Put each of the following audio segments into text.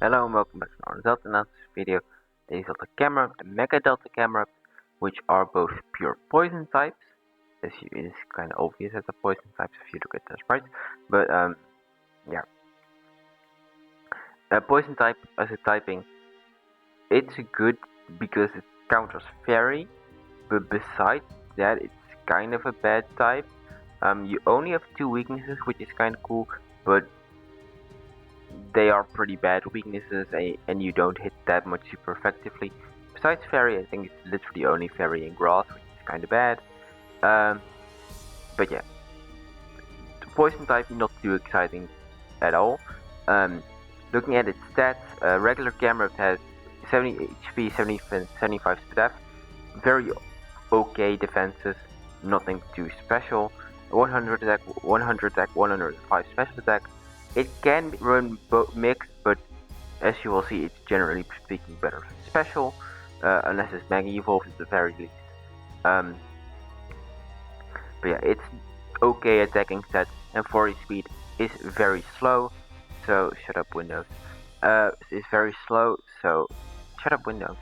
Hello and welcome back to another Delta analysis video. There is Delta Camerupt and Mega Delta Camerupt, which are both pure poison types. It is kind of obvious as the poison types if you look at the sprites, but yeah. Poison type as a typing, it's good because it counters fairy, but besides that, it's kind of a bad type. You only have two weaknesses, which is kind of cool, but they are pretty bad weaknesses, and you don't hit that much super effectively. Besides fairy, I think it's literally only fairy and grass, which is kind of bad. But yeah, the poison type not too exciting at all. Looking at its stats, regular Camerupt has 70 HP, 75 stat, very okay defenses, nothing too special. 100 attack, 100 attack, 105 special attack. It can run mixed, but as you will see, it's generally speaking better special, unless it's Mega Evolved at the very least. But yeah, it's okay attacking stat, and for its speed is very slow. So shut up, Windows. It's very slow. So shut up, Windows.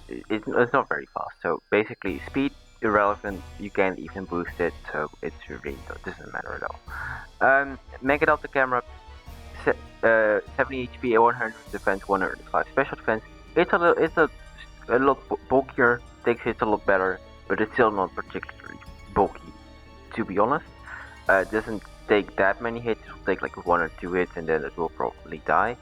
It's not very fast. So basically, speed irrelevant. You can't even boost it, so it really doesn't matter at all. Mega Delta Camerupt, 70 HP, 100 defense, 105 special defense. It's a lot bulkier, takes hits a lot better, but it's still not particularly bulky, to be honest. It doesn't take that many hits. It will take like 1 or 2 hits, and then it will probably die.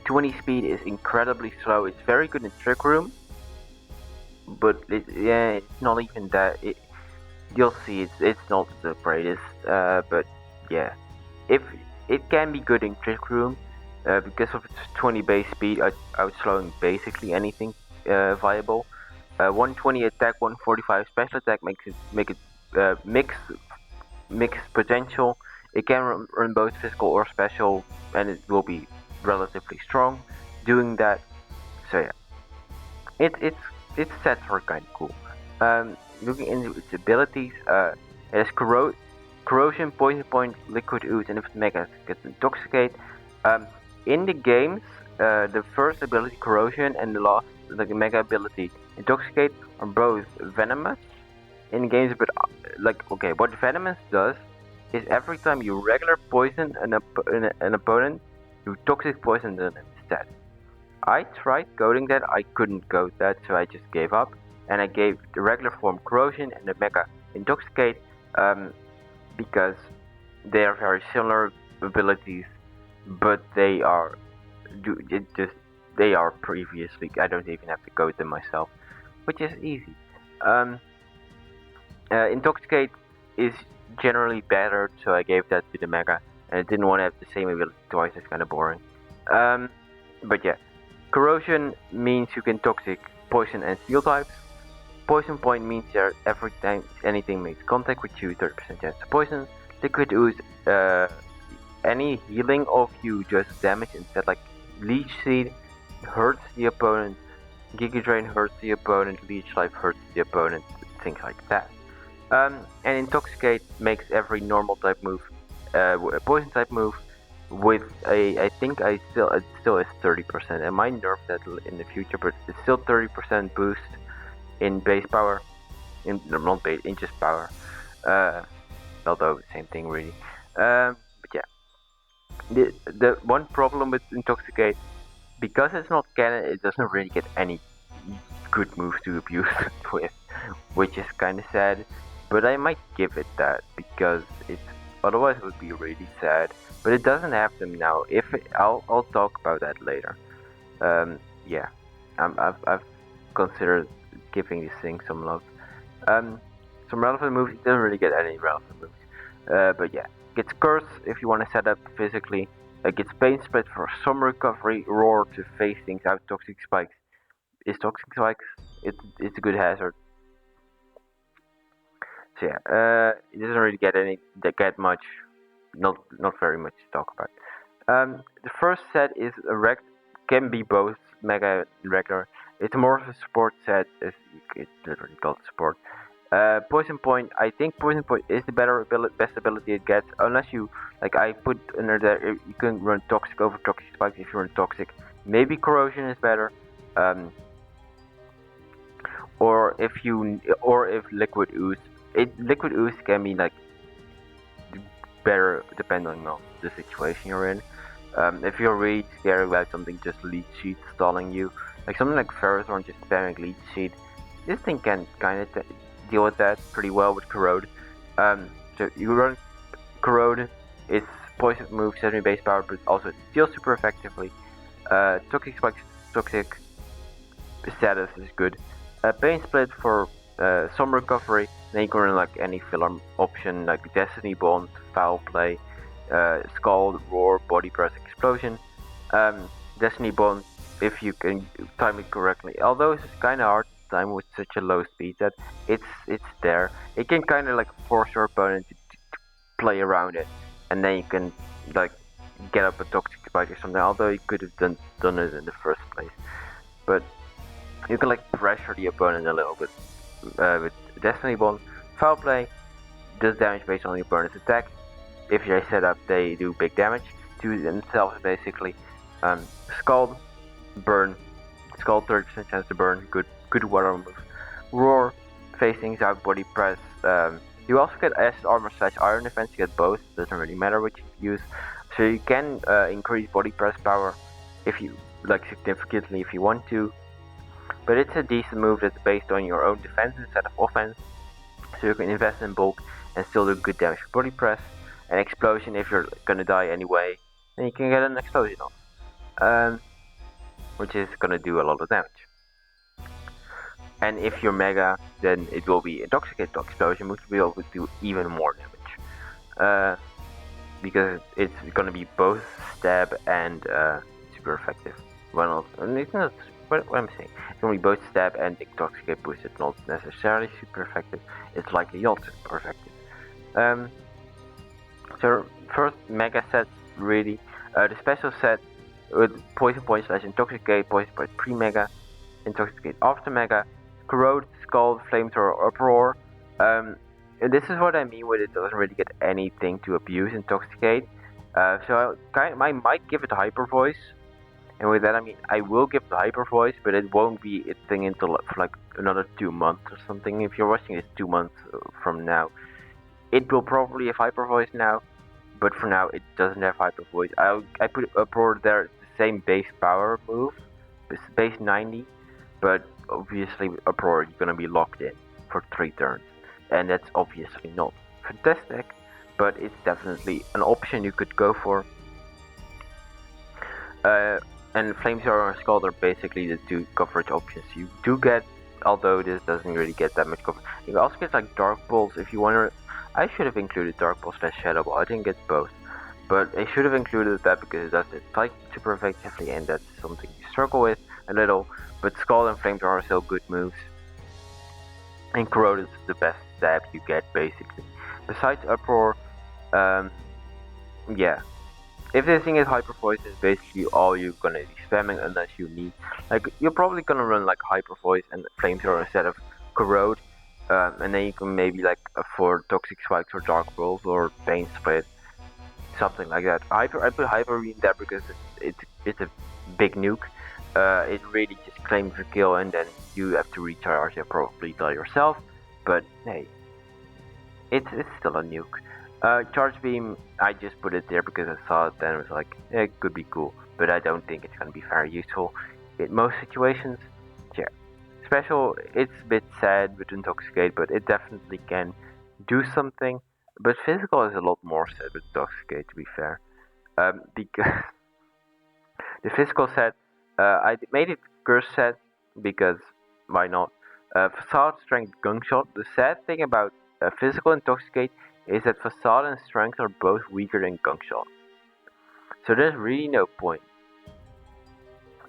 20 speed is incredibly slow. It's very good in Trick Room, but it's not even that. You'll see, it's not the greatest, but yeah, if it can be good in Trick Room, because of its 20 base speed, outslowing basically anything viable. 120 attack, 145 special attack make it mixed potential. It can run both physical or special, and it will be relatively strong doing that. So yeah, its stats are kind of cool. Looking into its abilities, it has corrosion, poison point, liquid ooze, and if it mega gets intoxicate. In the games, the first ability corrosion and the last mega ability intoxicate are both venomous in games, but okay, what venomous does is every time you regular poison an opponent, you toxic poison them instead. I tried coding that, I couldn't code that, so I just gave up, and I gave the regular form corrosion and the mega intoxicate, because they are very similar abilities, but they are previously. I don't even have to code them myself, which is easy. Intoxicate is generally better, so I gave that to the mega, and I didn't want to have the same ability twice. It's kind of boring. But yeah, corrosion means you can toxic poison and steel types. Poison point means that every time anything makes contact with you, 30% chance to poison. Liquid ooze, any healing of you does damage instead, like Leech Seed hurts the opponent, Giga Drain hurts the opponent, Leech Life hurts the opponent, things like that. And Intoxicate makes every normal type move, a poison type move, with I think it still is 30%. I might nerf that in the future, but it's still 30% boost in base power, not base, in just power. Although same thing really. But yeah, the one problem with Intoxicate, because it's not canon, it doesn't really get any good moves to abuse with, which is kind of sad. But I might give it that, because otherwise it would be really sad. But it doesn't have them now. I'll talk about that later. Yeah, I've considered giving this thing some love. Some relevant moves. It doesn't really get any relevant moves. But yeah, gets Curse if you want to set up physically. Gets Pain Split for some recovery. Roar to phase things out. Toxic Spikes is Toxic Spikes. It's a good hazard. So yeah, it doesn't really get much, not very much to talk about. The first set is can be both mega and regular. It's more of a support set, as it's literally called support. Poison Point, I think Poison Point is the best ability it gets, unless you, like I put under there, you can run Toxic over Toxic Spikes if you run Toxic. Maybe Corrosion is better, or if Liquid Ooze. Liquid Ooze can be like better depending on the situation you're in. If you're really scared about something just Leech Seed stalling you, like something like Ferrothorn just spamming Leech Seed, this thing can kind of deal with that pretty well with Corrode. So you run Corrode, its poison move, 70 base power, but also it steals super effectively. Toxic Spike's Toxic status is good. Pain Split for some recovery, then you can run like any filler option like Destiny Bond, Foul Play, Scald, Roar, Body Press, Explosion. Destiny Bond, if you can time it correctly, although it's kind of hard to time with such a low speed that it's there. It can kind of like force your opponent to play around it, and then you can like get up a Toxic Spike or something, although you could have done it in the first place. But you can like pressure the opponent a little bit with Destiny Bond. Foul Play does damage based on the opponent's attack. If they set up, they do big damage to themselves basically. Scald, burn. Scald 30% chance to burn. Good water move. Roar, phase things out. Body press. You also get acid armor / iron defense. You get both. Doesn't really matter which you use. So you can increase body press power if you like significantly if you want to. But it's a decent move that's based on your own defense instead of offense. So you can invest in bulk and still do good damage with body press. An explosion if you're gonna die anyway, then you can get an explosion off, which is gonna do a lot of damage. And if you're mega, then it will be Intoxicate Explosion, which will do even more damage, because it's gonna be both stab and super effective. Well, it's not. What I'm saying, it's gonna be both stab and Intoxicate boost. It's not necessarily super effective. It's likely also super effective. So first mega set really, the special set with Poison Point / Intoxicate, Poison Point pre-mega, Intoxicate after mega, Corrode, Scald, Flamethrower, Uproar. And this is what I mean with it doesn't really get anything to abuse Intoxicate. So I might give it a Hyper Voice, and with that I mean I will give it a Hyper Voice, but it won't be a thing until for like another 2 months or something. If you're watching this 2 months from now, it will probably have Hyper Voice now, but for now it doesn't have Hyper Voice. I put Uproar there, it's the same base power move, it's base 90, but obviously with Uproar you're gonna be locked in for 3 turns, and that's obviously not fantastic, but it's definitely an option you could go for. And Flamethrower and Scald are basically the 2 coverage options you do get, although this doesn't really get that much coverage. You also get like Dark Pulse if you want to. I should have included Dark Pulse / Shadow Ball. I didn't get both, but I should have included that because it does it like super effectively, and that's something you struggle with a little. But Scald and Flamethrower are still good moves, and Corrode is the best stab you get basically. Besides Uproar, yeah. If this thing is Hyper Voice, is basically all you're gonna be spamming unless you need. Like you're probably gonna run like Hyper Voice and Flamethrower instead of Corrode, and then you can maybe like afford Toxic Spikes or Dark Rolls or Pain Split, something like that. I put Hyper in there because it's a big nuke. It really just claims a kill and then you have to recharge and probably die yourself. But hey, it's still a nuke. Charge Beam, I just put it there because I saw it and it was like, it could be cool, but I don't think it's gonna be very useful in most situations. Yeah. Special, it's a bit sad with Intoxicate, but it definitely can do something. But Physical is a lot more sad with Intoxicate, to be fair. Because the Physical set, I made it Curse set because why not? Facade, Strength, Gunshot. The sad thing about Physical Intoxicate is that Facade and Strength are both weaker than Gunshot. So there's really no point.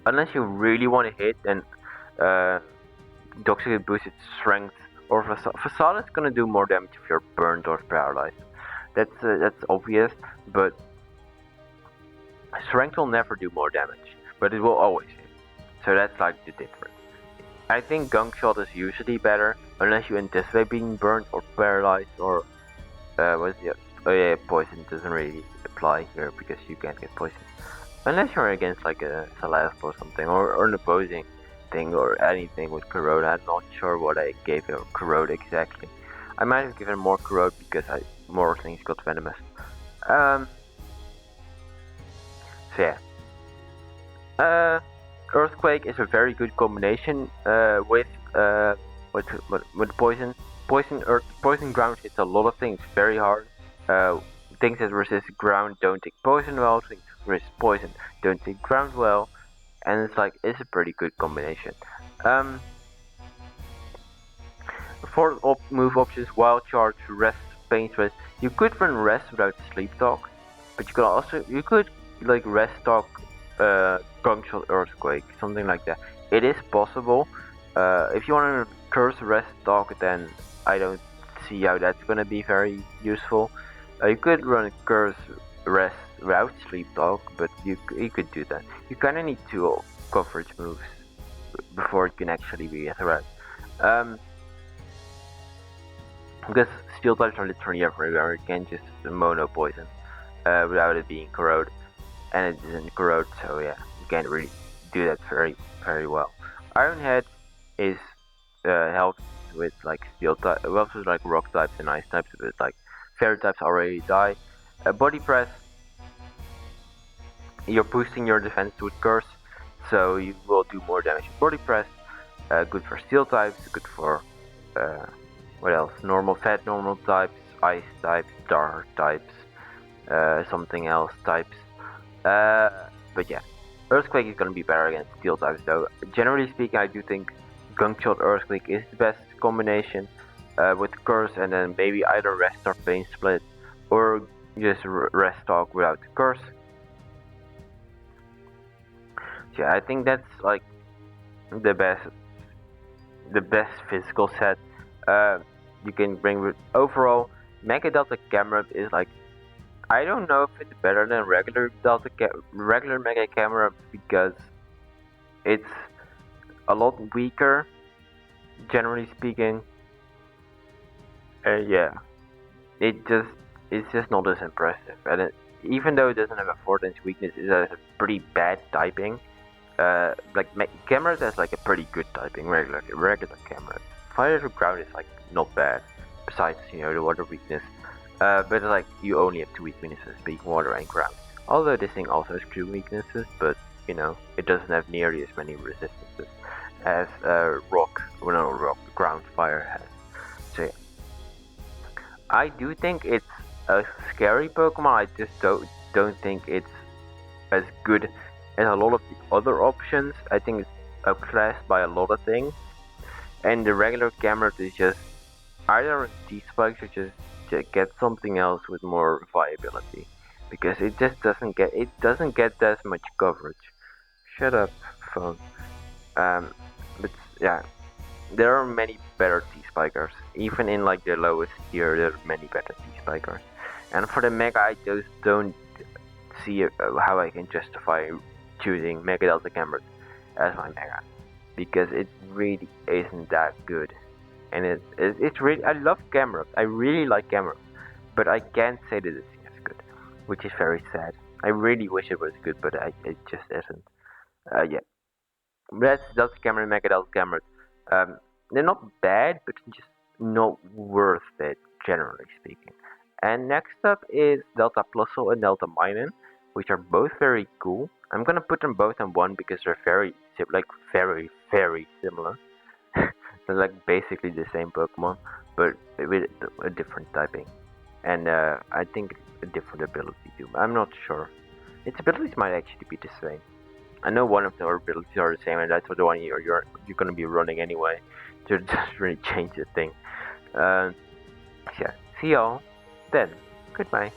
Unless you really want to hit, then Intoxicate boosts its Strength or Facade. Facade is gonna do more damage if you're burned or paralyzed. That's obvious, but Strength will never do more damage, but it will always hit. So that's like the difference. I think Gunshot is usually better unless you anticipate being burnt or paralyzed or what's the oh yeah, poison doesn't really apply here because you can't get poisoned unless you're against like a Celeste or something or an opposing thing or anything with corrode. I'm not sure what I gave her corrode exactly. I might have given more corrode because more things got venomous. So yeah. Earthquake is a very good combination with poison. Poison ground hits a lot of things very hard. Things that resist ground don't take poison well. Things that resist poison don't take ground well, and it's a pretty good combination. Um, for move options: Wild Charge, Rest, Pain Rest. You could run Rest without Sleep Talk, but you could like Rest Talk, Gunk Earthquake, something like that. It is possible. If you want to curse Rest Talk, then I don't see how that's gonna be very useful. You could run Curse Rest without Sleep Talk, but you could do that. You kind of need two coverage moves before it can actually be a threat. Because steel types are literally everywhere. You can just mono poison without it being corrode, and it isn't corrode, so yeah, you can't really do that very well. Iron Head is helps with like steel type, well, with like rock types and ice types, but like fairy types already die. Body press, you're boosting your defense with curse, so you will do more damage with body press. Good for steel types, good for what else? Normal types, ice types, dark types, something else types. But yeah, Earthquake is gonna be better against steel types though. Generally speaking, I do think Gunk Shot Earthquake is the best combination with Curse and then maybe either Rest or Pain Split or just Rest Talk without the Curse. So yeah, I think that's like the best physical set you can bring with overall. Mega Delta Camerupt is like, I don't know if it's better than regular Mega Camerupt because it's a lot weaker, generally speaking. Yeah, it's just not as impressive, and even though it doesn't have a 4-inch weakness, it has a pretty bad typing. Like Camerupt has like a pretty good typing, regular Camerupt. Fire to ground is like not bad, besides the water weakness. But like you only have two weaknesses, being water and ground. Although this thing also has two weaknesses, but it doesn't have nearly as many resistances as ground fire has. So yeah. I do think it's a scary Pokemon. I just don't think it's as good as a lot of the other options. I think it's outclassed by a lot of things, and the regular Camerupt is just either T-Spikes or just get something else with more viability, because it just doesn't get that much coverage. Shut up, phone. But yeah, there are many better T-Spikers. Even in like the lowest tier, there are many better T-Spikers. And for the Mega, I just don't see how I can justify choosing Mega Delta Camerupt as my Mega, because it really isn't that good. And it's really, I love Camerupt. I really like Camerupt, but I can't say that it's as good, which is very sad. I really wish it was good, but it just isn't. Yeah, that's Camerupt, Mega Delta Camerupt. They're not bad, but just not worth it, generally speaking. And next up is Delta Plusle and Delta Minun, which are both very cool. I'm gonna put them both in one because they're very similar. They're like basically the same Pokemon, but with a different typing, and I think a different ability too. I'm not sure. Its abilities might actually be the same. I know one of their abilities are the same, and that's the one you're gonna be running anyway. To just really change the thing. Yeah. See y'all then. Goodbye.